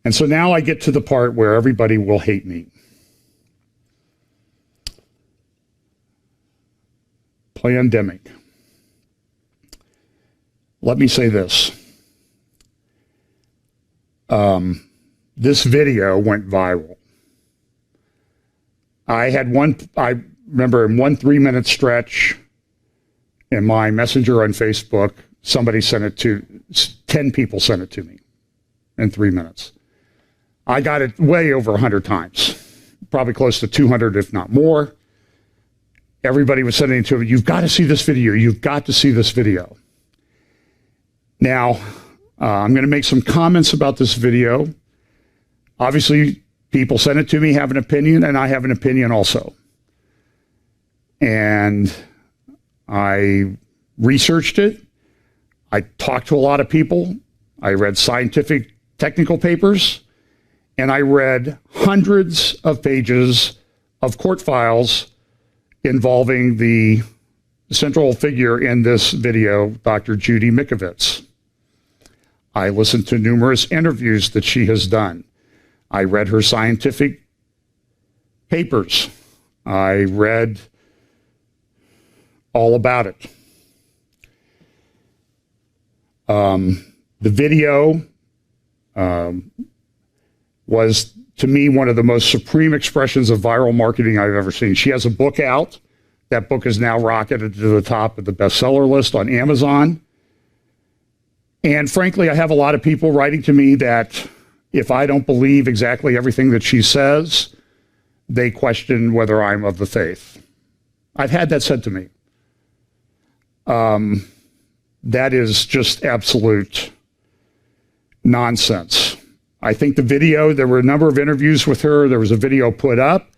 And so now I get to the part where everybody will hate me. Plandemic. Let me say this. This video went viral. I remember in one 3-minute stretch in my messenger on Facebook, somebody sent it to, 10 people sent it to me in 3 minutes. I got it way over 100 times, probably close to 200, if not more. Everybody was sending it to me. You've got to see this video. You've got to see this video. Now, I'm going to make some comments about this video. Obviously, people send it to me, have an opinion, and I have an opinion also. And I researched it. I talked to a lot of people. I read scientific, technical papers, and I read hundreds of pages of court files involving the central figure in this video, Dr. Judy Mikovits. I listened to numerous interviews that she has done. I read her scientific papers. I read all about it. The video was, to me, one of the most supreme expressions of viral marketing I've ever seen. She has a book out. That book is now rocketed to the top of the bestseller list on Amazon. And frankly, I have a lot of people writing to me that if I don't believe exactly everything that she says, they question whether I'm of the faith. I've had that said to me. That is just absolute nonsense. I think the video, there were a number of interviews with her. There was a video put up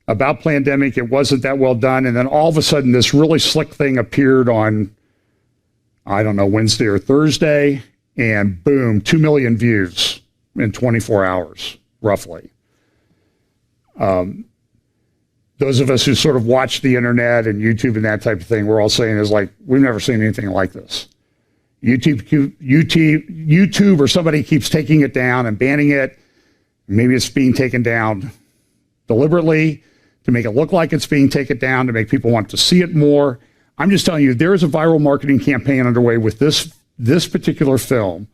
about Plandemic. It wasn't that well done. And then all of a sudden, this really slick thing appeared on, I don't know, Wednesday or Thursday, and boom, 2 million views in 24 hours, roughly. Those of us who sort of watch the internet and YouTube and that type of thing, we're all saying is like, we've never seen anything like this. YouTube or somebody keeps taking it down and banning it. Maybe it's being taken down deliberately to make it look like it's being taken down, to make people want to see it more. I'm just telling you, there is a viral marketing campaign underway with this particular film,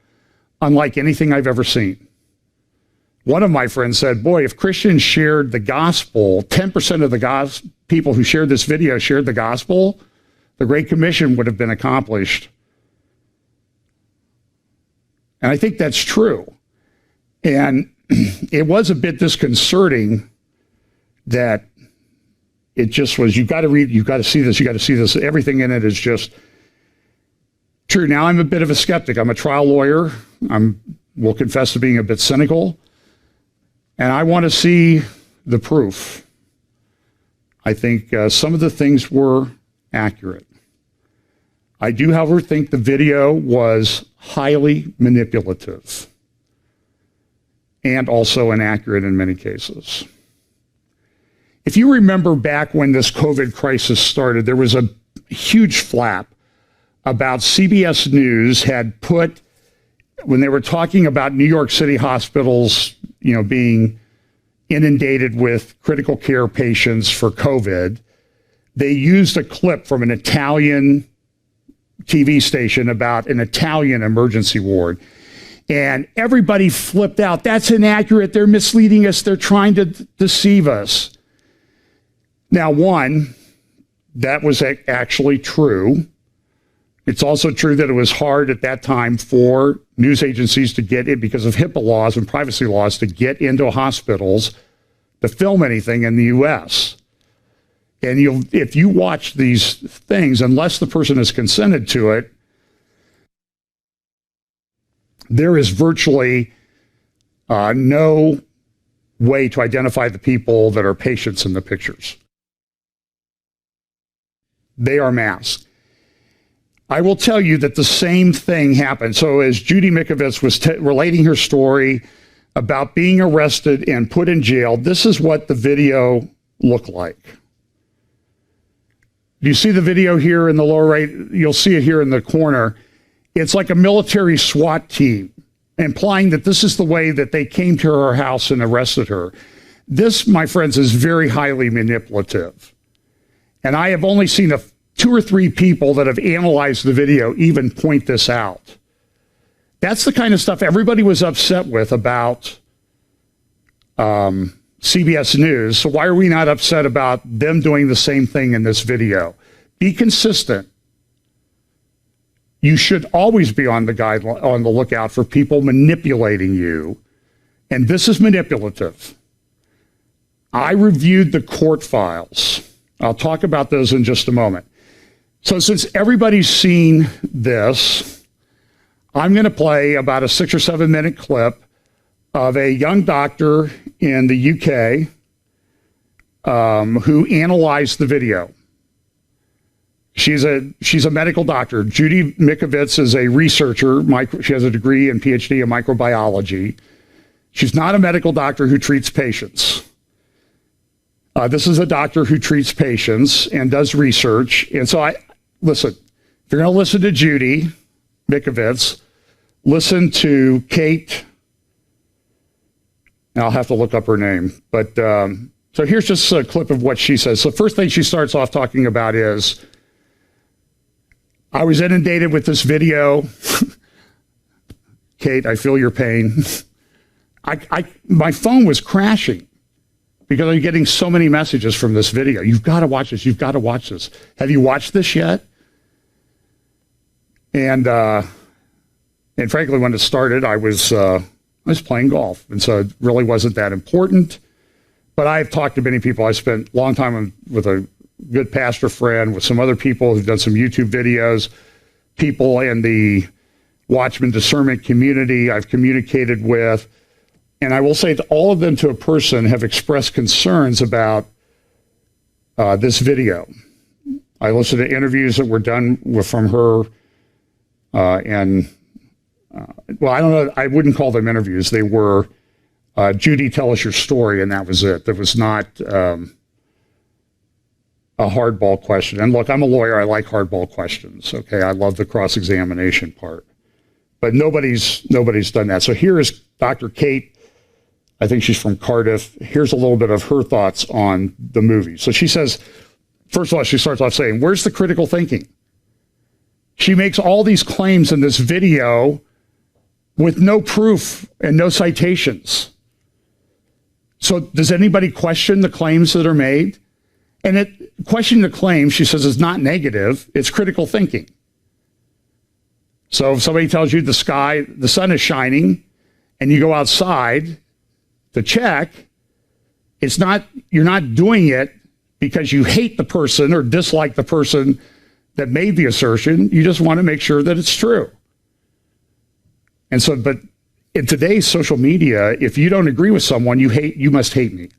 unlike anything I've ever seen. One of my friends said, boy, if Christians shared the gospel, 10% of the people who shared this video shared the gospel, the Great Commission would have been accomplished. And I think that's true. And it was a bit disconcerting that it just was, you've got to read, you've got to see this, you got to see this. Everything in it is just true. Now, I'm a bit of a skeptic. I'm a trial lawyer. Will confess to being a bit cynical. And I want to see the proof. I think some of the things were accurate. I do, however, think the video was highly manipulative and also inaccurate in many cases. If you remember back when this COVID crisis started, there was a huge flap about CBS News had put, when they were talking about New York City hospitals, being inundated with critical care patients for COVID, they used a clip from an Italian TV station about an Italian emergency ward. And everybody flipped out. That's inaccurate. They're misleading us. They're trying to deceive us. Now, one, that was actually true. It's also true that it was hard at that time for news agencies to get in, because of HIPAA laws and privacy laws, to get into hospitals to film anything in the U.S. And if you watch these things, unless the person has consented to it, there is virtually no way to identify the people that are patients in the pictures. They are masked. I will tell you that the same thing happened. So as Judy Mikovits was relating her story about being arrested and put in jail, this is what the video looked like. You see the video here in the lower right? You'll see it here in the corner. It's like a military SWAT team. implying that this is the way that they came to her house and arrested her. This, my friends, is very highly manipulative. And I have only seen 2 or 3 people that have analyzed the video even point this out. That's the kind of stuff everybody was upset with about CBS News. So why are we not upset about them doing the same thing in this video? Be consistent. You should always be on the lookout for people manipulating you. And this is manipulative. I reviewed the court files. I'll talk about those in just a moment. So since everybody's seen this, I'm going to play about a 6 or 7 minute clip of a young doctor in the UK who analyzed the video. She's a medical doctor. Judy Mikovits is a researcher. She has a degree and PhD in microbiology. She's not a medical doctor who treats patients. This is a doctor who treats patients and does research. And so listen, if you're going to listen to Judy Mikovits, listen to Kate. I'll have to look up her name. But so here's just a clip of what she says. So first thing she starts off talking about is, I was inundated with this video. Kate, I feel your pain. My phone was crashing because I'm getting so many messages from this video. You've got to watch this. You've got to watch this. Have you watched this yet? And frankly, when it started, I was playing golf, and so it really wasn't that important. But I've talked to many people. I spent a long time with a good pastor friend, with some other people who've done some YouTube videos, people in the Watchman discernment community I've communicated with. And I will say that all of them to a person have expressed concerns about this video. I listened to interviews that were done from her well, I don't know, I wouldn't call them interviews. They were, Judy, tell us your story, and that was it. There was not a hardball question. And look, I'm a lawyer. I like hardball questions. Okay, I love the cross-examination part. But nobody's done that. So here is Dr. Kate. I think she's from Cardiff. Here's a little bit of her thoughts on the movie. So she says, first of all, she starts off saying, where's the critical thinking? She makes all these claims in this video with no proof and no citations. So does anybody question the claims that are made? And questioning the claims, she says, is not negative. It's critical thinking. So if somebody tells you the sun is shining, and you go outside to check, you're not doing it because you hate the person or dislike the person that made the assertion. You just want to make sure that it's true. And so, but in today's social media, if you don't agree with someone, you must hate me.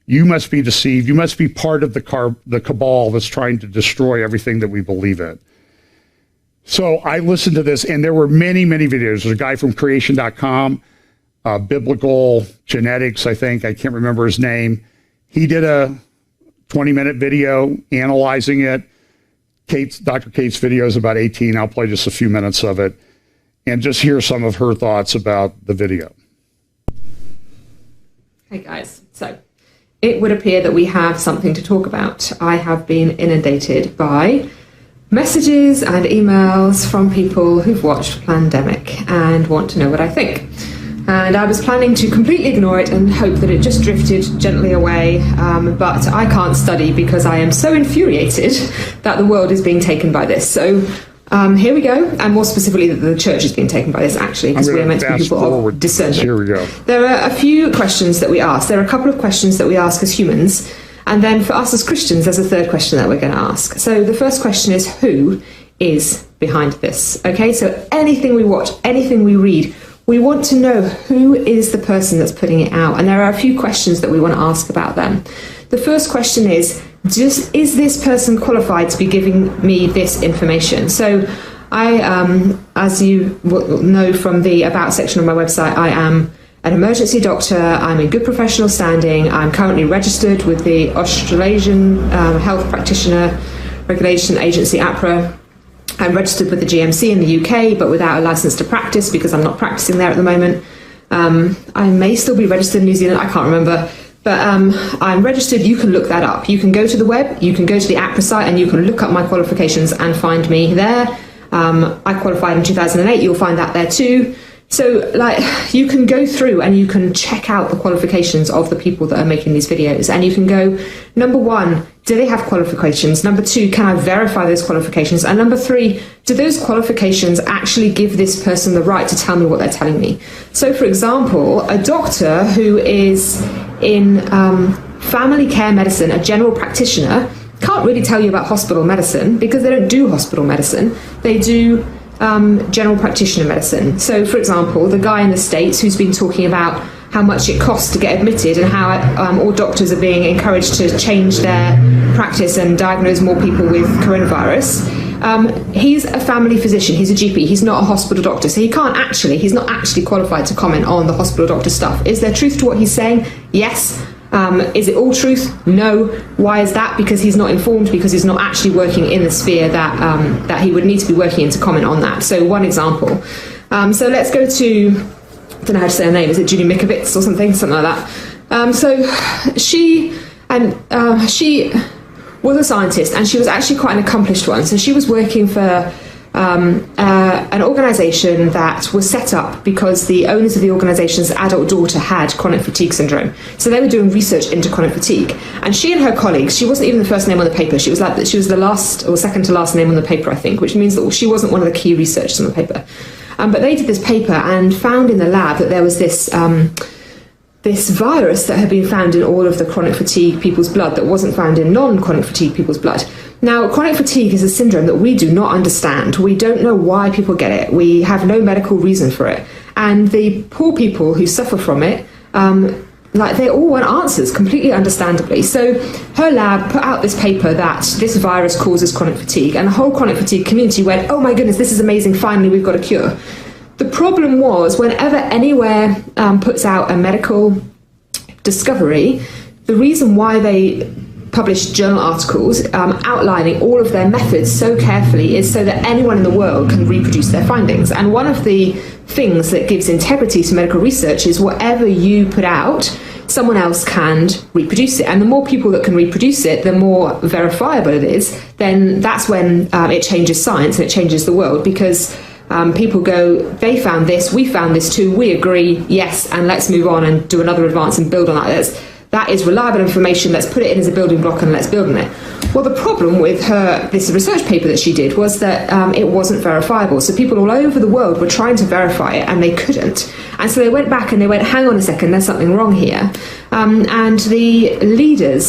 You must be deceived. You must be part of the cabal that's trying to destroy everything that we believe in. So I listened to this, and there were many, many videos. There's a guy from creation.com, Biblical Genetics, I think. I can't remember his name. He did a 20-minute video analyzing it. Dr. Kate's video is about 18. I'll play just a few minutes of it and just hear some of her thoughts about the video. Hey guys, so it would appear that we have something to talk about. I have been inundated by messages and emails from people who've watched Plandemic and want to know what I think. And I was planning to completely ignore it and hope that it just drifted gently away, but I can't study because I am so infuriated that the world is being taken by this. So here we go, and more specifically that the church is being taken by this, actually, because we are meant to be people of discernment. Here we go. There are a few questions that we ask. There are a couple of questions that we ask as humans, and then for us as Christians, there's a third question that we're going to ask. So the first question is, who is behind this? Okay, so anything we watch, anything we read, we want to know who is the person that's putting it out. And there are a few questions that we want to ask about them. The first question is this person qualified to be giving me this information? So I, as you will know from the About section of my website, I am an emergency doctor. I'm in good professional standing. I'm currently registered with the Australasian Health Practitioner Regulation Agency, APRA. I'm registered with the GMC in the UK, but without a license to practice because I'm not practicing there at the moment. I may still be registered in New Zealand, I can't remember. But I'm registered. You can look that up. You can go to the web, you can go to the APRA site, and you can look up my qualifications and find me there. I qualified in 2008. You'll find that there too. So, like, you can go through and you can check out the qualifications of the people that are making these videos, and you can go, number one, do they have qualifications? Number two, can I verify those qualifications? And number three, do those qualifications actually give this person the right to tell me what they're telling me? So, for example, a doctor who is in family care medicine, a general practitioner, can't really tell you about hospital medicine because they don't do hospital medicine. They do general practitioner medicine. So, for example, the guy in the States who's been talking about how much it costs to get admitted and how all doctors are being encouraged to change their practice and diagnose more people with coronavirus. He's a family physician, he's a GP, he's not a hospital doctor, so he's not actually qualified to comment on the hospital doctor stuff. Is there truth to what he's saying? Yes. Is it all truth? No. Why is that? Because he's not informed, because he's not actually working in the sphere that he would need to be working in to comment on that. So one example. So let's go to, I don't know how to say her name, is it Judy Mikovits or something like that? So she was a scientist, and she was actually quite an accomplished one. So she was working for an organisation that was set up because the owners of the organisation's adult daughter had chronic fatigue syndrome. So they were doing research into chronic fatigue, and she and her colleagues, she wasn't even the first name on the paper. She was the last or second to last name on the paper, I think, which means that she wasn't one of the key researchers on the paper. But they did this paper and found in the lab that there was this virus that had been found in all of the chronic fatigue people's blood that wasn't found in non-chronic fatigue people's blood. Now, chronic fatigue is a syndrome that we do not understand. We don't know why people get it. We have no medical reason for it. And the poor people who suffer from it, they all want answers, completely understandably. So her lab put out this paper that this virus causes chronic fatigue, and the whole chronic fatigue community went, oh my goodness, this is amazing, finally we've got a cure. The problem was, whenever anywhere puts out a medical discovery, the reason why they publish journal articles outlining all of their methods so carefully is so that anyone in the world can reproduce their findings. And one of the things that gives integrity to medical research is whatever you put out, someone else can reproduce it. And the more people that can reproduce it, the more verifiable it is. Then that's when it changes science and it changes the world, because people go, they found this, we found this too, we agree, yes, and let's move on and do another advance and build on that. That is reliable information, let's put it in as a building block and let's build on it. Well, the problem with this research paper that she did was that it wasn't verifiable. So people all over the world were trying to verify it and they couldn't. And so they went back and they went, hang on a second, there's something wrong here. And the leaders,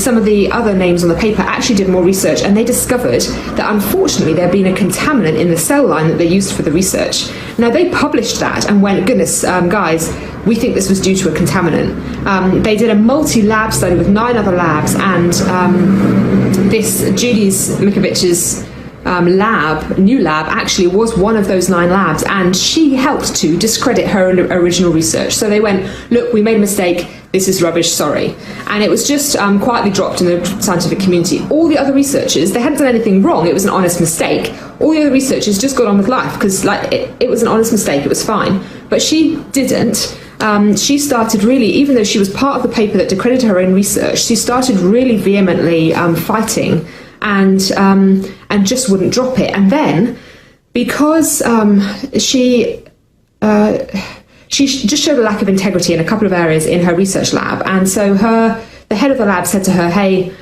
some of the other names on the paper actually did more research, and they discovered that unfortunately there had been a contaminant in the cell line that they used for the research. Now they published that and went, goodness, guys, we think this was due to a contaminant. They did a multi-lab study with 9 other labs, and this Judy Mikovits' new lab actually was one of those 9 labs, and she helped to discredit her original research. So they went, look, we made a mistake, this is rubbish, sorry. And it was just quietly dropped in the scientific community. All the other researchers, they hadn't done anything wrong, it was an honest mistake. All the other researchers just got on with life because it was an honest mistake, it was fine. But she didn't. She started really, even though she was part of the paper that discredited her own research, she started really vehemently fighting and just wouldn't drop it. And then, because she just showed a lack of integrity in a couple of areas in her research lab, and so the head of the lab said to her, hey,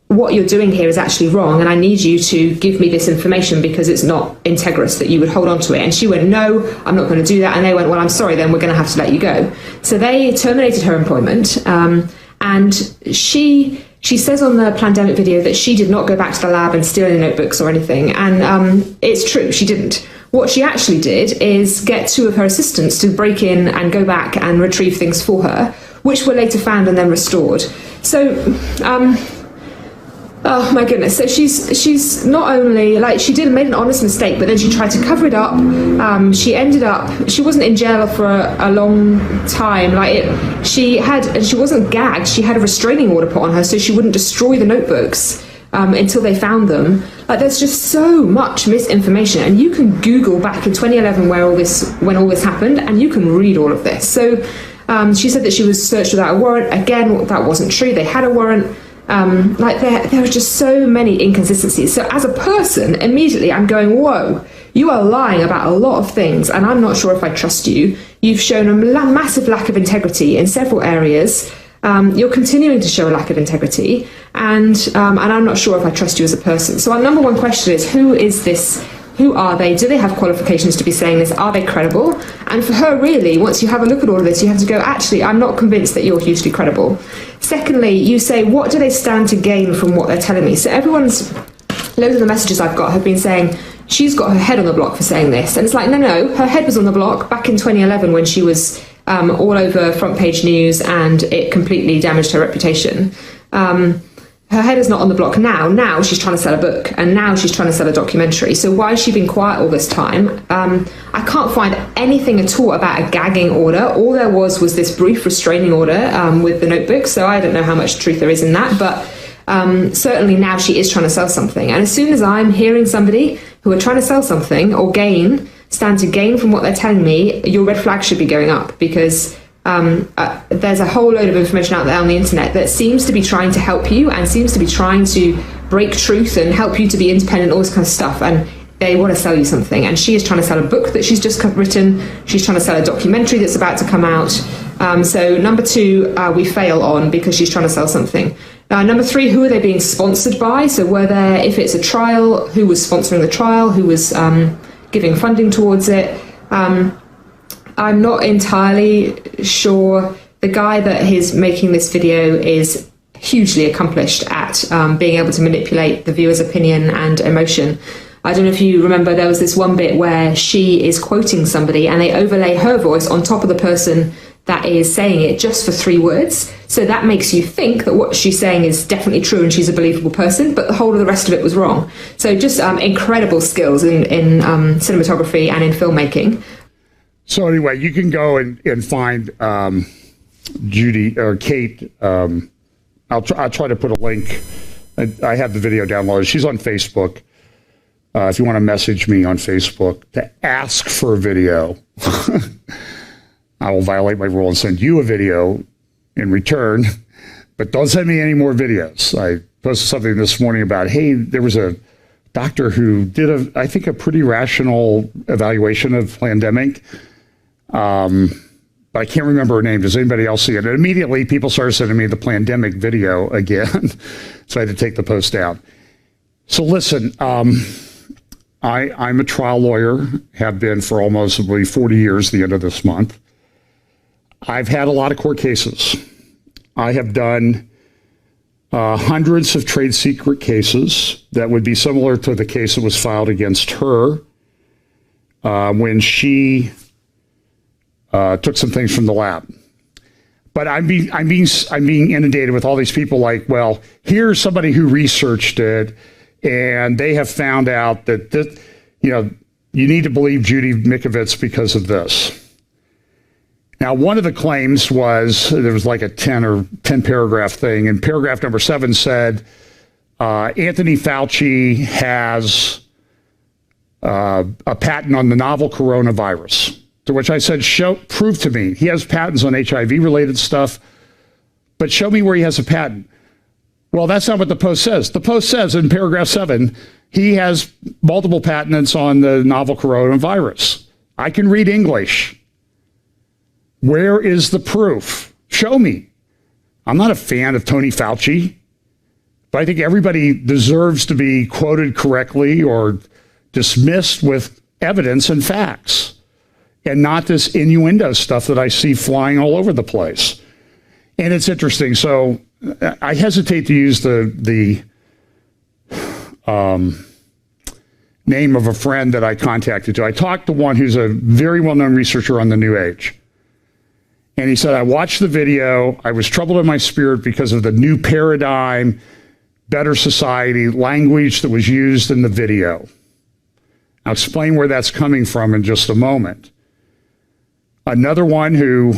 what you're doing here is actually wrong, and I need you to give me this information because it's not integrous that you would hold on to it. And she went, no, I'm not going to do that. And they went, well, I'm sorry, then we're going to have to let you go. So they terminated her employment, and she says on the Plandemic video that she did not go back to the lab and steal any notebooks or anything, and it's true, she didn't. What she actually did is get 2 of her assistants to break in and go back and retrieve things for her, which were later found and then restored. So, oh my goodness, so she's not only, made an honest mistake, but then she tried to cover it up. She wasn't in jail for a long time. She wasn't gagged, she had a restraining order put on her so she wouldn't destroy the notebooks. until they found them. Like, there's just so much misinformation, and you can Google back in 2011 when all this happened, and you can read all of this. So she said that she was searched without a warrant. Again, that wasn't true. They had a warrant. Like, there were just so many inconsistencies. So as a person, immediately I'm going, whoa, you are lying about a lot of things, and I'm not sure if I trust you. You've shown a massive lack of integrity in several areas. You're continuing to show a lack of integrity, and I'm not sure if I trust you as a person. So our number one question is, who is this? Who are they? Do they have qualifications to be saying this? Are they credible? And for her, really, once you have a look at all of this, you have to go, actually, I'm not convinced that you're hugely credible. Secondly, you say, what do they stand to gain from what they're telling me? So loads of the messages I've got have been saying, she's got her head on the block for saying this. And it's like, no, her head was on the block back in 2011 when she was all over front page news, and it completely damaged her reputation. Her head is not on the block now. Now she's trying to sell a book, and now she's trying to sell a documentary. So why has she been quiet all this time? I can't find anything at all about a gagging order. All there was this brief restraining order with the notebook. So I don't know how much truth there is in that, but certainly now she is trying to sell something. And as soon as I'm hearing somebody who are trying to sell something or stand to gain from what they're telling me, your red flag should be going up, because there's a whole load of information out there on the internet that seems to be trying to help you and seems to be trying to break truth and help you to be independent, all this kind of stuff, and they want to sell you something. And she is trying to sell a book that she's just written. She's trying to sell a documentary that's about to come out. So number two, we fail on, because she's trying to sell something. Number three, who are they being sponsored by? So if it's a trial, who was sponsoring the trial? Who was giving funding towards it? I'm not entirely sure. The guy that is making this video is hugely accomplished at being able to manipulate the viewer's opinion and emotion. I don't know if you remember, there was this one bit where she is quoting somebody and they overlay her voice on top of the person that is saying it just for 3 words. So that makes you think that what she's saying is definitely true and she's a believable person, but the whole of the rest of it was wrong. So just incredible skills in cinematography and in filmmaking. So anyway, you can go and find Judy or Kate. I'll try to put a link. I have the video downloaded. She's on Facebook. If you want to message me on Facebook to ask for a video, I will violate my rule and send you a video in return. But don't send me any more videos. I posted something this morning about, hey, there was a doctor who did I think a pretty rational evaluation of Plandemic. But I can't remember her name. Does anybody else see it? And immediately people started sending me the Plandemic video again. So I had to take the post down. So listen, I'm a trial lawyer, have been for almost 40 years, the end of this month. I've had a lot of court cases. I have done hundreds of trade secret cases that would be similar to the case that was filed against her when she took some things from the lab. But I'm being inundated with all these people like, well, here's somebody who researched it, and they have found out that you need to believe Judy Mikovits because of this. Now, one of the claims was there was like a 10 paragraph thing, and paragraph number 7 said Anthony Fauci has a patent on the novel coronavirus. To which I said, prove to me. He has patents on HIV-related stuff, but show me where he has a patent. Well, that's not what the post says. The post says in paragraph 7, he has multiple patents on the novel coronavirus. I can read English. Where is the proof? Show me. I'm not a fan of Tony Fauci, but I think everybody deserves to be quoted correctly or dismissed with evidence and facts, and not this innuendo stuff that I see flying all over the place. And it's interesting. So I hesitate to use the name of a friend that I contacted to. I talked to one who's a very well-known researcher on the New Age. And he said, I watched the video. I was troubled in my spirit because of the new paradigm, better society language that was used in the video. I'll explain where that's coming from in just a moment. Another one who,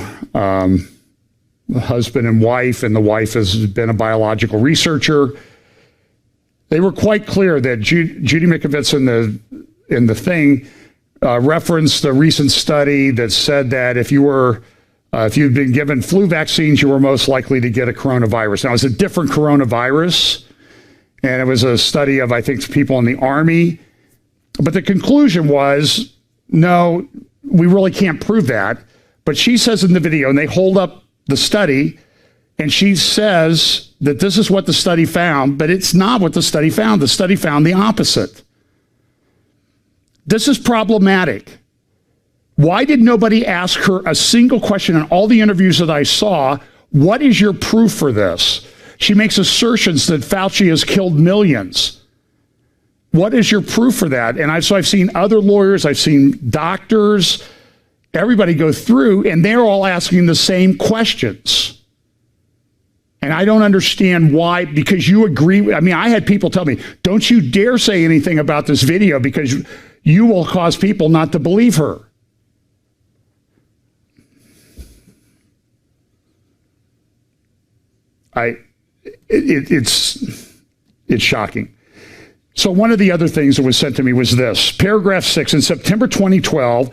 husband and wife, and the wife has been a biological researcher, They were quite clear that Judy Mikovits in the thing referenced a recent study that said that if you'd been given flu vaccines, you were most likely to get a coronavirus. Now, it's a different coronavirus, and it was a study of, I think, people in the Army. But the conclusion was, no, we really can't prove that. But she says in the video, and they hold up the study, and she says that this is what the study found, but it's not what the study found. The study found the opposite. This is problematic. Why did nobody ask her a single question in all the interviews that I saw? What is your proof for this? She makes assertions that Fauci has killed millions. What is your proof for that? And I've seen other lawyers, I've seen doctors, everybody go through, and they're all asking the same questions. And I don't understand why, because you agree. I mean, I had people tell me, don't you dare say anything about this video because you will cause people not to believe her. It's shocking. So one of the other things that was sent to me was this. Paragraph 6, in September 2012,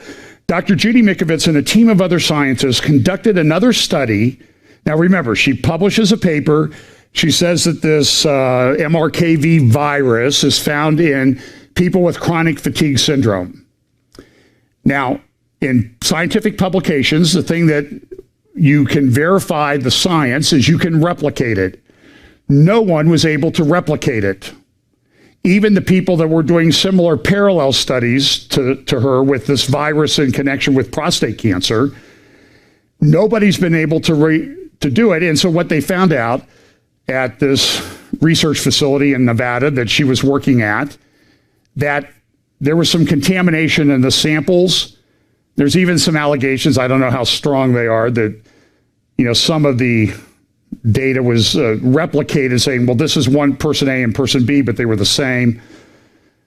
Dr. Judy Mikovits and a team of other scientists conducted another study. Now remember, she publishes a paper. She says that this MRKV virus is found in people with chronic fatigue syndrome. Now, in scientific publications, the thing that you can verify the science is you can replicate it. No one was able to replicate it. Even the people that were doing similar parallel studies to her with this virus in connection with prostate cancer, nobody's been able to do it. And so what they found out at this research facility in Nevada that she was working at, that there was some contamination in the samples. There's even some allegations, I don't know how strong they are, that some of the data was replicated saying, well, this is one person A and person B, but they were the same.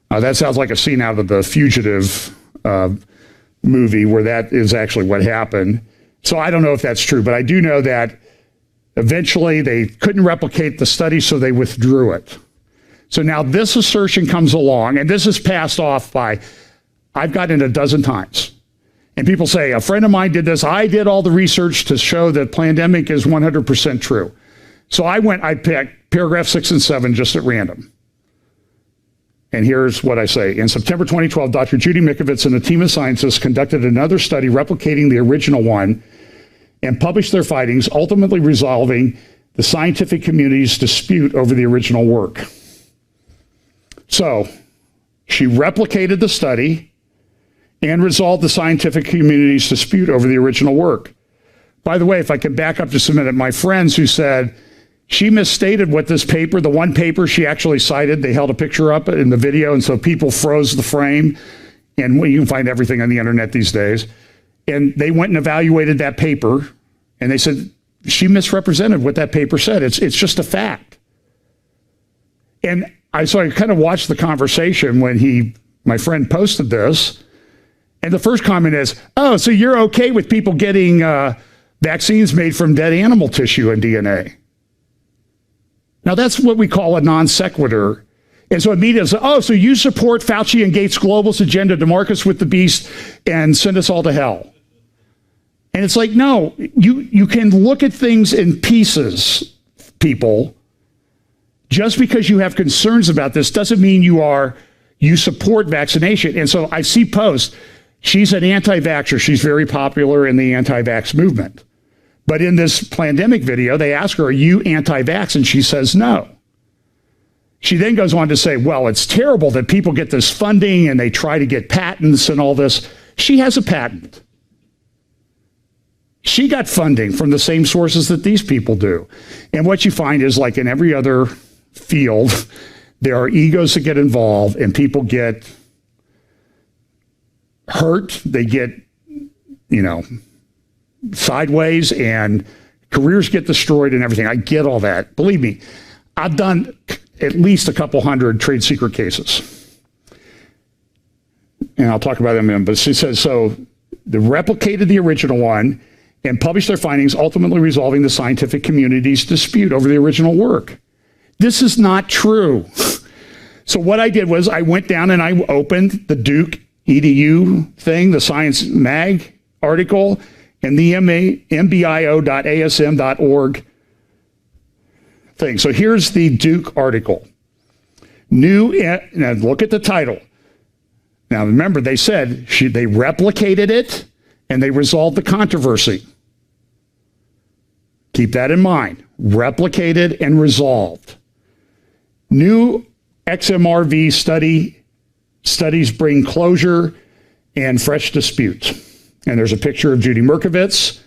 That sounds like a scene out of the Fugitive movie where that is actually what happened. So I don't know if that's true, but I do know that eventually they couldn't replicate the study, so they withdrew it. So now this assertion comes along, and this is passed off by, I've gotten it a dozen times. And people say, a friend of mine did this. I did all the research to show that Plandemic is 100% true. So I picked paragraph 6 and 7 just at random. And here's what I say. In September 2012, Dr. Judy Mikovits and a team of scientists conducted another study replicating the original one and published their findings, ultimately resolving the scientific community's dispute over the original work. So she replicated the study and resolved the scientific community's dispute over the original work. By the way, if I could back up just a minute, my friends who said she misstated what this paper, the one paper she actually cited, they held a picture up in the video, and so people froze the frame, and you can find everything on the internet these days, and they went and evaluated that paper, and they said she misrepresented what that paper said. It's just a fact. And so I kind of watched the conversation when my friend posted this, and the first comment is, oh, so you're okay with people getting vaccines made from dead animal tissue and DNA? Now, that's what we call a non sequitur. And so immediately, so you support Fauci and Gates' globalist agenda to mark us with the beast and send us all to hell. And it's like, no, you can look at things in pieces, people. Just because you have concerns about this doesn't mean you support vaccination. And so I see posts. She's an anti-vaxxer. She's very popular in the anti-vax movement. But in this Plandemic video, they ask her, are you anti-vax? And she says no. She then goes on to say, well, it's terrible that people get this funding and they try to get patents and all this. She has a patent. She got funding from the same sources that these people do. And what you find is, like in every other field, there are egos that get involved and people get hurt, they get, sideways, and careers get destroyed and everything. I get all that. Believe me, I've done at least a couple hundred trade secret cases. And I'll talk about them in a minute. But she says, so they replicated the original one and published their findings, ultimately resolving the scientific community's dispute over the original work. This is not true. So what I did was I went down and I opened the Duke EDU thing, the Science Mag article, and the mbio.asm.org thing. So here's the Duke article. Now look at the title. Now remember, they said they replicated it and they resolved the controversy. Keep that in mind. Replicated and resolved. New XMRV studies bring closure and fresh disputes. And there's a picture of Judy Mikovits,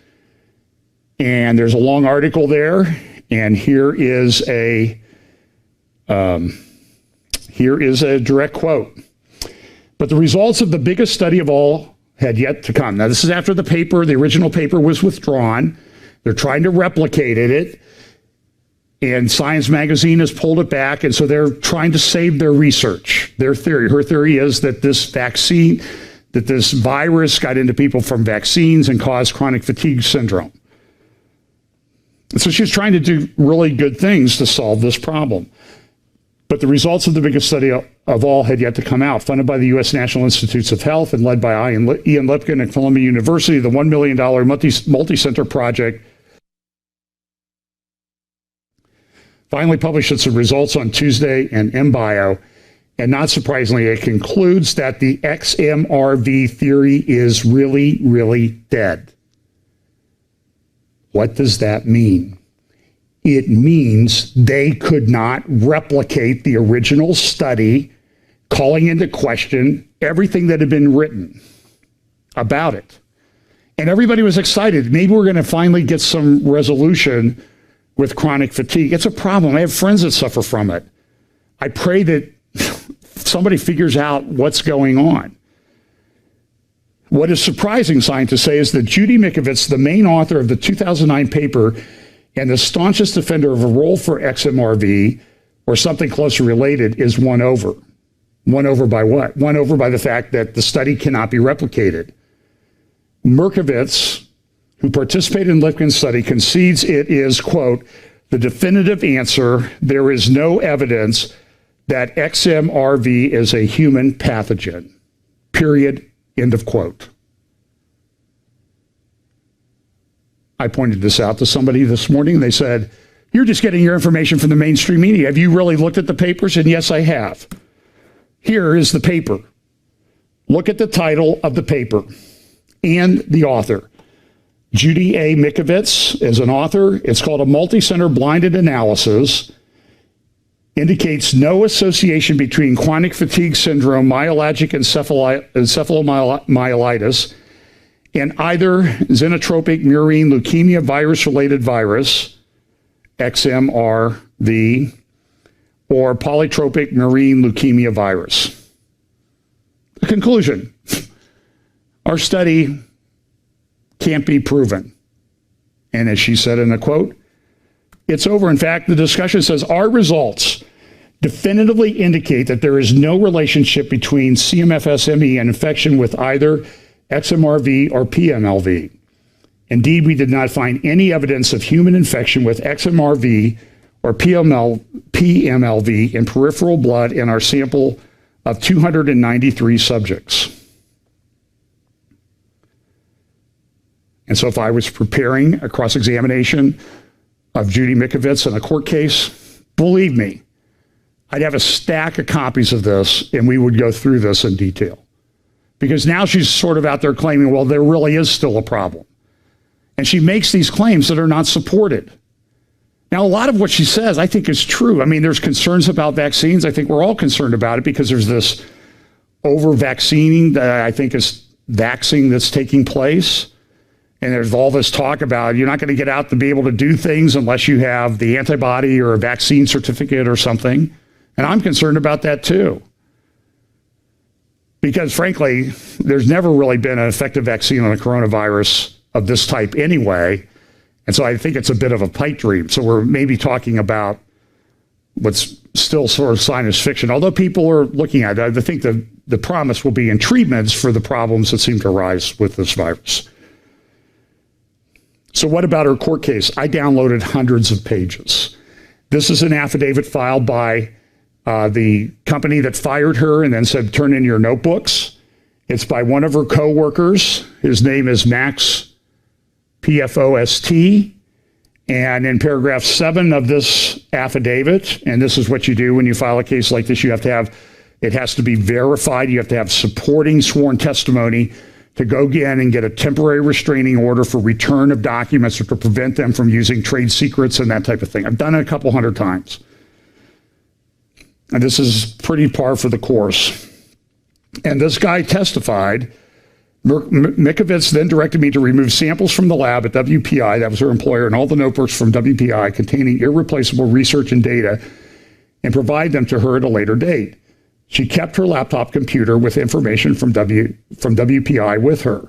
and there's a long article there. And here is a direct quote. But the results of the biggest study of all had yet to come. Now, this is after the original paper was withdrawn. They're trying to replicate it, and Science Magazine has pulled it back, and so they're trying to save their research. Her theory is that this virus got into people from vaccines and caused chronic fatigue syndrome. And so she's trying to do really good things to solve this problem. But the results of the biggest study of all had yet to come out, funded by the U.S. National Institutes of Health and led by Ian Lipkin at Columbia University, the $1 million multi-center project finally published its results on Tuesday in MBio, and not surprisingly, it concludes that the XMRV theory is really, really dead. What does that mean? It means they could not replicate the original study, calling into question everything that had been written about it. And everybody was excited. Maybe we're going to finally get some resolution with chronic fatigue. It's a problem. I have friends that suffer from it. I pray that somebody figures out what's going on. What is surprising, scientists say, is that Judy Mikovits, the main author of the 2009 paper and the staunchest defender of a role for XMRV or something closely related, is won over. Won over by what? Won over by the fact that the study cannot be replicated. Mikovits, who participated in Lipkin's study, concedes it is, quote, the definitive answer. There is no evidence that XMRV is a human pathogen. Period. End of quote. I pointed this out to somebody this morning. They said, you're just getting your information from the mainstream media. Have you really looked at the papers? And yes, I have. Here is the paper. Look at the title of the paper and the author. Judy A. Mikovits is an author. It's called A Multi-Center Blinded Analysis. Indicates no association between chronic fatigue syndrome, myalgic encephalomyelitis, and either xenotropic murine leukemia virus-related virus, XMRV, or polytropic murine leukemia virus. The conclusion, our study can't be proven. And as she said in a quote, it's over. In fact, the discussion says our results definitively indicate that there is no relationship between CMFS-ME and infection with either XMRV or PMLV. Indeed, we did not find any evidence of human infection with XMRV or PMLV in peripheral blood in our sample of 293 subjects. And so if I was preparing a cross-examination of Judy Mikovits in a court case, believe me, I'd have a stack of copies of this and we would go through this in detail. Because now she's sort of out there claiming, well, there really is still a problem. And she makes these claims that are not supported. Now, a lot of what she says, I think, is true. I mean, there's concerns about vaccines. I think we're all concerned about it because there's this over-vaccinating that I think is vaccine that's taking place. And there's all this talk about you're not going to get out to be able to do things unless you have the antibody or a vaccine certificate or something. And I'm concerned about that too. Because frankly, there's never really been an effective vaccine on a coronavirus of this type anyway. And so I think it's a bit of a pipe dream. So we're maybe talking about what's still sort of science fiction, although people are looking at it. I think the promise will be in treatments for the problems that seem to arise with this virus. So what about her court case? I downloaded hundreds of pages. This is an affidavit filed by the company that fired her and then said, turn in your notebooks. It's by one of her coworkers. His name is Max, PFOST. And in paragraph 7 of this affidavit, and this is what you do when you file a case like this, it has to be verified. You have to have supporting sworn testimony to go in and get a temporary restraining order for return of documents or to prevent them from using trade secrets and that type of thing. I've done it a couple hundred times. And this is pretty par for the course. And this guy testified. Mikovits then directed me to remove samples from the lab at WPI, that was her employer, and all the notebooks from WPI containing irreplaceable research and data and provide them to her at a later date. She kept her laptop computer with information from WPI with her.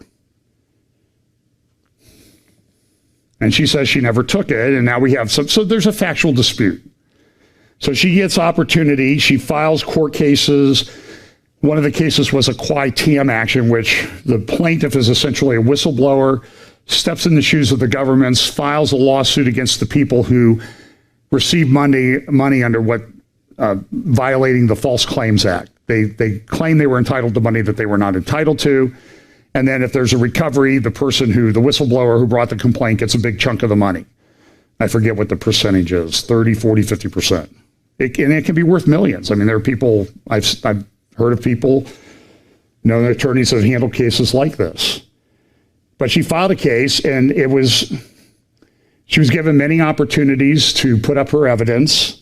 And she says she never took it, and now we have so there's a factual dispute. So she gets opportunity, she files court cases. One of the cases was a qui tam action, which the plaintiff is essentially a whistleblower, steps in the shoes of the governments, files a lawsuit against the people who received money under what violating the False Claims Act. They claim they were entitled to money that they were not entitled to. And then if there's a recovery, the whistleblower who brought the complaint gets a big chunk of the money. I forget what the percentage is, 30, 40, 50%. And it can be worth millions. I mean, there are people, I've heard of people, known attorneys that have handled cases like this. But she filed a case, and she was given many opportunities to put up her evidence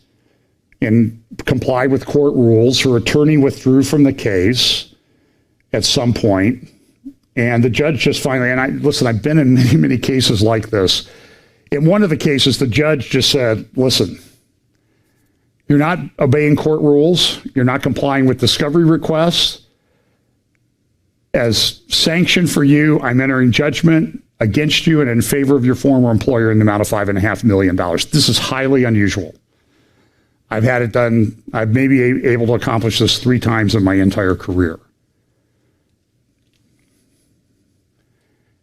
and comply with court rules. Her attorney withdrew from the case at some point, and the judge just finally, and I've been in many, many cases like this. In one of the cases, the judge just said, listen, you're not obeying court rules. You're not complying with discovery requests. As sanction for you, I'm entering judgment against you and in favor of your former employer in the amount of $5.5 million. This is highly unusual. I've had it done. I've maybe able to accomplish this 3 times in my entire career.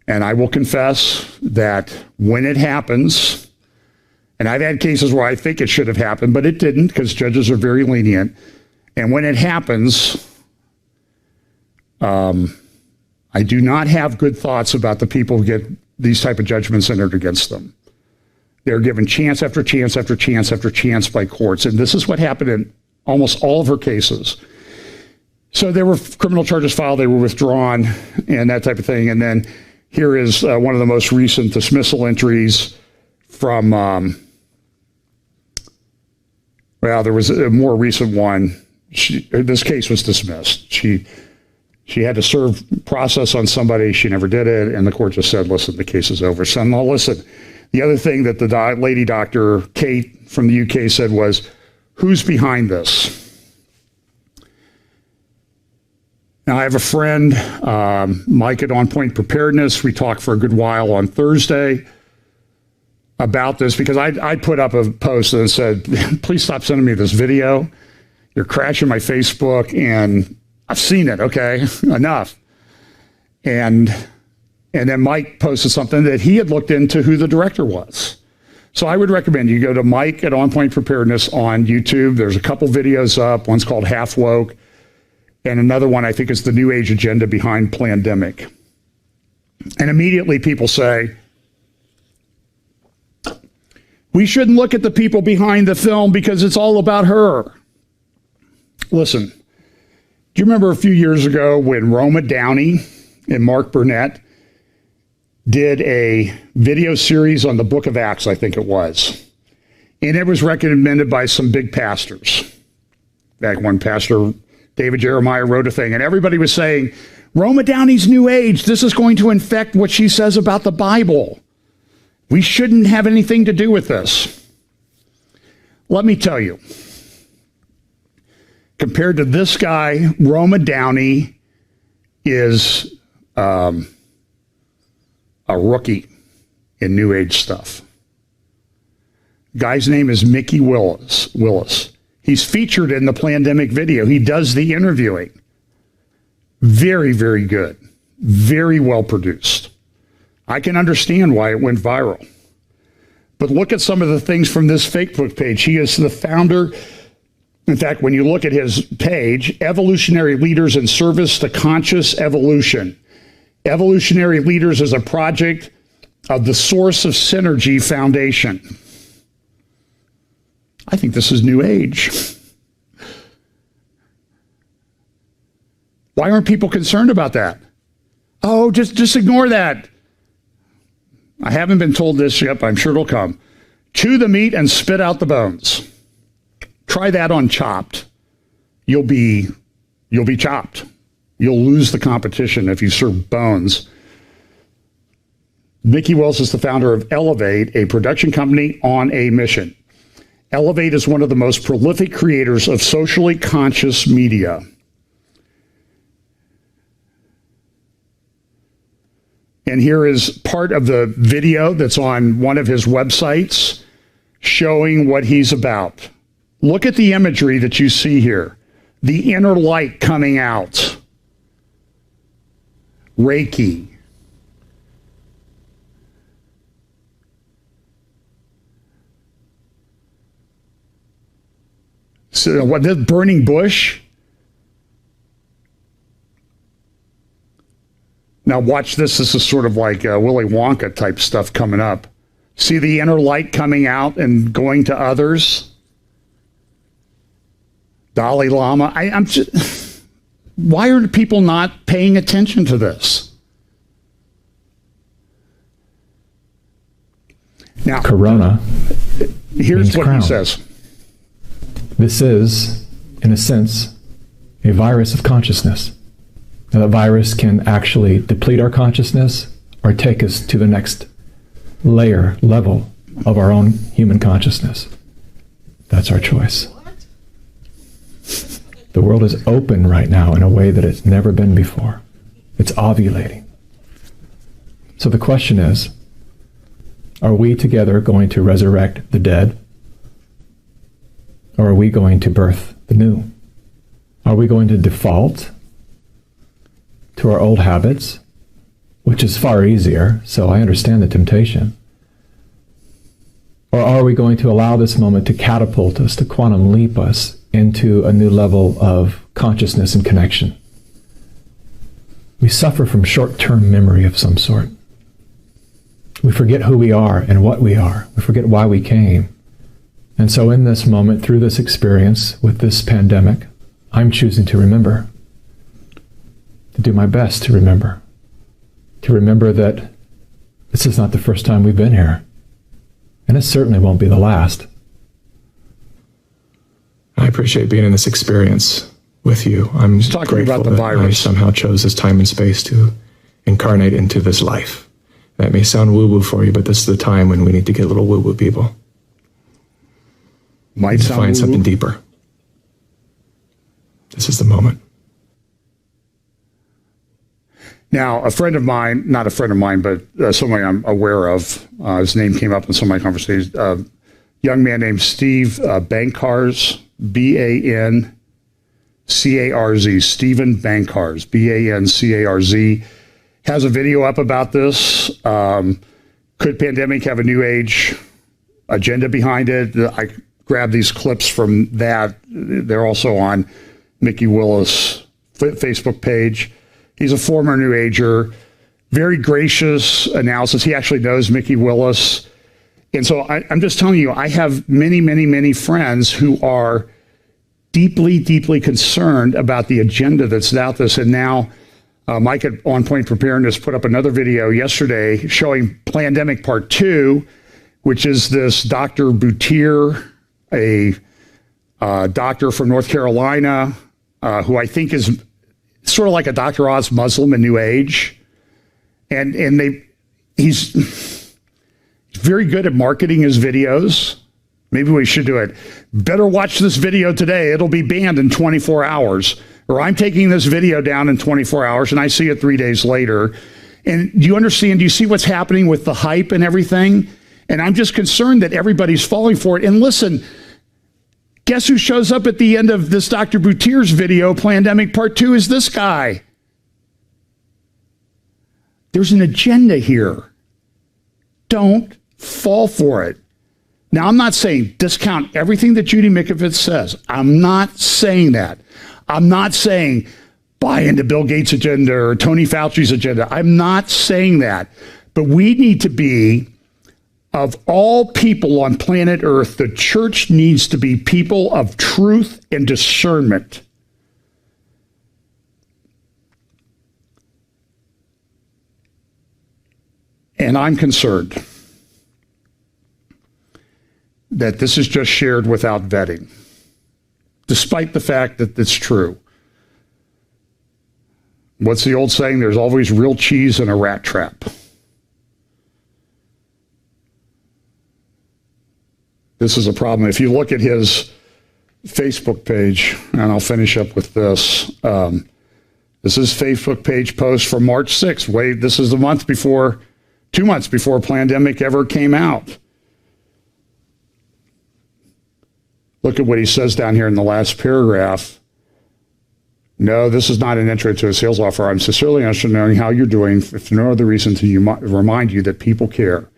And I will confess that when it happens, and I've had cases where I think it should have happened, but it didn't because judges are very lenient. And when it happens, I do not have good thoughts about the people who get these type of judgments entered against them. They're given chance after chance after chance after chance by courts. And this is what happened in almost all of her cases. So there were criminal charges filed, they were withdrawn, and that type of thing. And then here is one of the most recent dismissal entries from, there was a more recent one. This case was dismissed. She had to serve process on somebody. She never did it. And the court just said, listen, the case is over. So now listen, the other thing that the lady doctor, Kate from the UK, said was, who's behind this? Now, I have a friend, Mike at On Point Preparedness. We talked for a good while on Thursday about this because I put up a post that said, please stop sending me this video. You're crashing my Facebook, and I've seen it, okay? Enough. And then Mike posted something that he had looked into who the director was. So I would recommend you go to Mike at On Point Preparedness on YouTube. There's a couple videos up. One's called Half Woke. And another one, I think, is the New Age Agenda Behind Plandemic. And immediately people say, we shouldn't look at the people behind the film because it's all about her. Listen, do you remember a few years ago when Roma Downey and Mark Burnett did a video series on the Book of Acts, I think it was. And it was recommended by some big pastors. Back when Pastor David Jeremiah wrote a thing, and everybody was saying, Roma Downey's New Age, this is going to infect what she says about the Bible. We shouldn't have anything to do with this. Let me tell you, compared to this guy, Roma Downey is a rookie in New Age stuff. Guy's name is Mikki Willis. He's featured in the Plandemic video. He does the interviewing. Very, very good. Very well produced. I can understand why it went viral. But look at some of the things from this Facebook page. He is the founder In fact, when you look at his page, Evolutionary Leaders in Service to Conscious Evolution. Evolutionary Leaders is a project of the Source of Synergy Foundation. I think this is New Age. Why aren't people concerned about that? Oh, just ignore that. I haven't been told this yet, but I'm sure it'll come. Chew the meat and spit out the bones. Try that on Chopped. You'll be chopped. You'll lose the competition if you serve bones. Mikki Willis is the founder of Elevate, a production company on a mission. Elevate is one of the most prolific creators of socially conscious media. And here is part of the video that's on one of his websites showing what he's about. Look at the imagery that you see here. The inner light coming out. Reiki. So what, this burning bush? Now watch this. This is sort of like Willy Wonka type stuff coming up. See the inner light coming out and going to others? Dalai Lama. I'm just, why are people not paying attention to this? Now, Corona. Here's what crown. he says. This is, in a sense, a virus of consciousness. Now, that virus can actually deplete our consciousness or take us to the next level of our own human consciousness. That's our choice. The world is open right now in a way that it's never been before. It's ovulating. So the question is, are we together going to resurrect the dead? Or are we going to birth the new? Are we going to default to our old habits, which is far easier, so I understand the temptation? Or are we going to allow this moment to catapult us, to quantum leap us into a new level of consciousness and connection? We suffer from short-term memory of some sort. We forget who we are and what we are. We forget why we came. And so in this moment, through this experience with this pandemic, I'm choosing to remember, to do my best to remember that this is not the first time we've been here. And it certainly won't be the last. I appreciate being in this experience with you. I'm talking grateful about the that virus. I somehow chose this time and space to incarnate into this life. That may sound woo-woo for you, but this is the time when we need to get a little woo-woo, people. Might To sound find something woo-woo. deeper. This is the moment. Now, a friend of mine, not a friend of mine, but somebody I'm aware of, his name came up in some of my conversations, a young man named Steve Bancarz, Bancarz, Stephen Bancarz, Bancarz, has a video up about this. Could pandemic have a new age agenda behind it? I grabbed these clips from that. They're also on Mikki Willis' Facebook page. He's a former New Ager, very gracious analysis. He actually knows Mikki Willis. And so I'm just telling you, I have many, many, many friends who are deeply, deeply concerned about the agenda that's out this. And now Mike at On Point Preparedness put up another video yesterday showing Plandemic Part 2, which is this Dr. Boutir, a doctor from North Carolina, who I think is sort of like a Dr. Oz Muslim in New Age. And he's very good at marketing his videos. Maybe we should do it. Better watch this video today. It'll be banned in 24 hours. Or I'm taking this video down in 24 hours and I see it 3 days later. And do you understand? Do you see what's happening with the hype and everything? And I'm just concerned that everybody's falling for it. And listen, guess who shows up at the end of this Dr. Boutir's video, Plandemic Part 2, is this guy. There's an agenda here. Don't fall for it. Now, I'm not saying discount everything that Judy Mikovits says. I'm not saying that. I'm not saying buy into Bill Gates' agenda or Tony Fauci's agenda. I'm not saying that. But we need to be, of all people on planet Earth, the church needs to be people of truth and discernment. And I'm concerned that this is just shared without vetting, despite the fact that it's true. What's the old saying? There's always real cheese in a rat trap. This is a problem. If you look at his Facebook page, and I'll finish up with this. This is Facebook page post from March 6th. This is 2 months before Plandemic ever came out. Look at what he says down here in the last paragraph. No, this is not an intro to a sales offer. I'm sincerely interested in knowing how you're doing, if for no other reason to remind you that people care.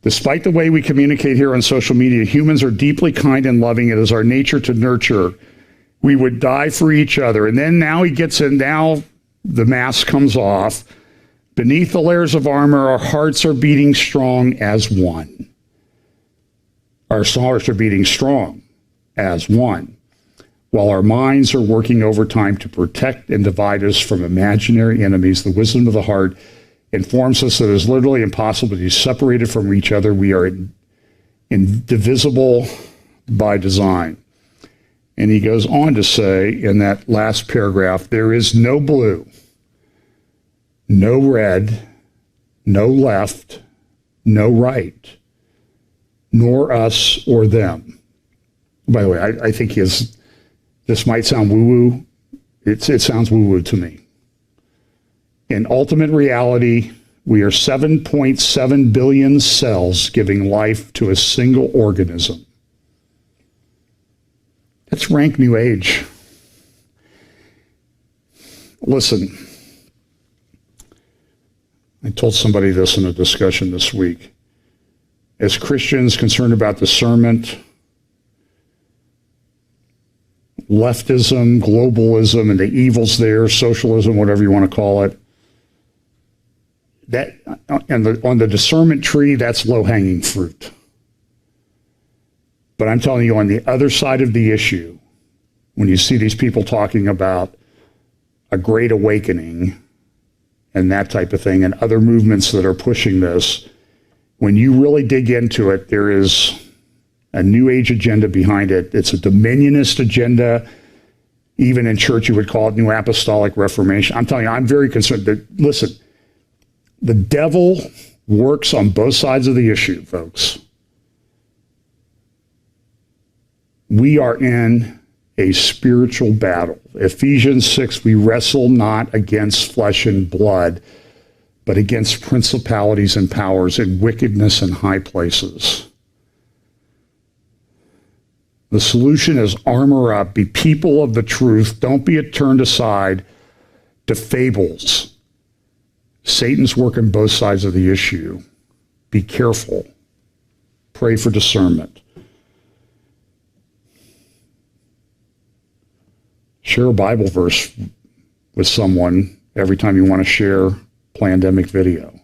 Despite the way we communicate here on social media, humans are deeply kind and loving. It is our nature to nurture. We would die for each other. And then now he gets in, now the mask comes off. Beneath the layers of armor, our hearts are beating strong as one. Our hearts are beating strong as one, while our minds are working overtime to protect and divide us from imaginary enemies. The wisdom of the heart informs us that it is literally impossible to be separated from each other. We are indivisible by design. And he goes on to say in that last paragraph, there is no blue, no red, no left, no right, nor us or them. By the way, I think this might sound woo-woo. It sounds woo-woo to me. In ultimate reality, we are 7.7 billion cells giving life to a single organism. That's rank New Age. Listen, I told somebody this in a discussion this week. As Christians concerned about discernment, leftism, globalism, and the evils there, socialism, whatever you want to call it, that on the discernment tree, that's low-hanging fruit. But I'm telling you, on the other side of the issue, when you see these people talking about a great awakening and that type of thing, and other movements that are pushing this, when you really dig into it, there is a New Age agenda behind it. It's a dominionist agenda. Even in church, you would call it New Apostolic Reformation. I'm telling you, I'm very concerned that, listen, the devil works on both sides of the issue, folks. We are in a spiritual battle. Ephesians 6, we wrestle not against flesh and blood, but against principalities and powers and wickedness in high places. The solution is armor up, be people of the truth, don't be turned aside to fables. Satan's working both sides of the issue. Be careful. Pray for discernment. Share a Bible verse with someone every time you want to share Plandemic video.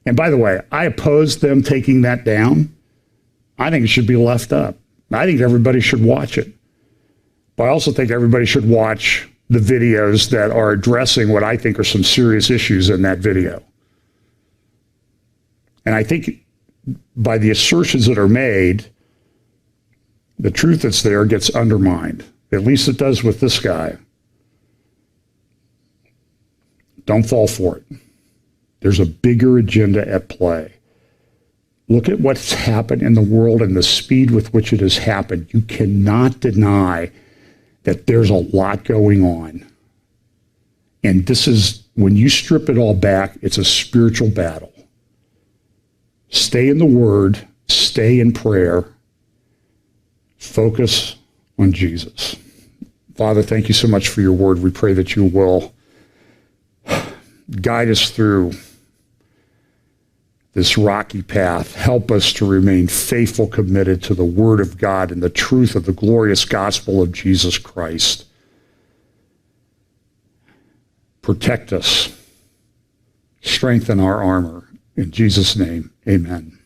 And by the way, I oppose them taking that down. I think it should be left up. I think everybody should watch it. But I also think everybody should watch the videos that are addressing what I think are some serious issues in that video. And I think by the assertions that are made, the truth that's there gets undermined. At least it does with this guy. Don't fall for it. There's a bigger agenda at play. Look at what's happened in the world and the speed with which it has happened. You cannot deny that there's a lot going on. And this is, when you strip it all back, it's a spiritual battle. Stay in the Word, stay in prayer, focus on Jesus. Father, thank you so much for your word. We pray that you will guide us through this rocky path. Help us to remain faithful, committed to the Word of God and the truth of the glorious gospel of Jesus Christ. Protect us. Strengthen our armor. In Jesus' name, amen.